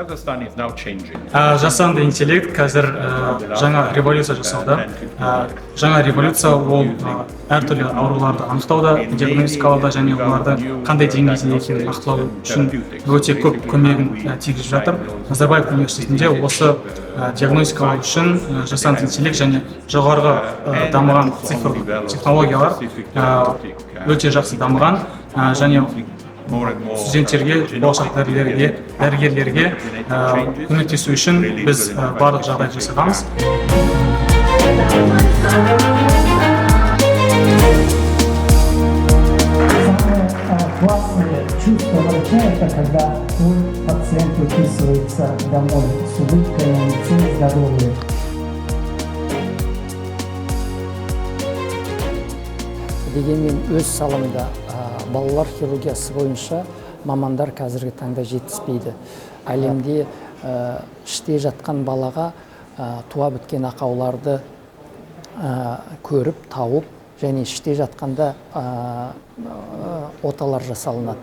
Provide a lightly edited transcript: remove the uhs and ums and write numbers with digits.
Жасанды интеллект қазір жаңа революция жасауда. Жаңа революция ол әртүрлі ауруларды анықтауда, диагностикалауда және оларды қандай деңгейде екенін нақтылау үшін өте көп көмегін тигізіп жатыр. Назарбаев университетінде осы диагностикалау үшін жасанды интеллект және жоғарғы дамыған цифрлық технологиялар өте жақсы дамыған және студенттерге, болашақ дәрігерлерге көмектесу үшін біз барлық жағдай жасағанбыз. Классное чувство врача – это когда твой пациент выписывается домой с улыбкой на лице, здоровье. Дегенмен өз салымда балалар хирургиясы бойынша мамандар қазіргі таңда жетіспейді. Әлемде іште жатқан балаға туа біткен ақауларды көріп, тауып, және іште жатқанда оталар жасалынады.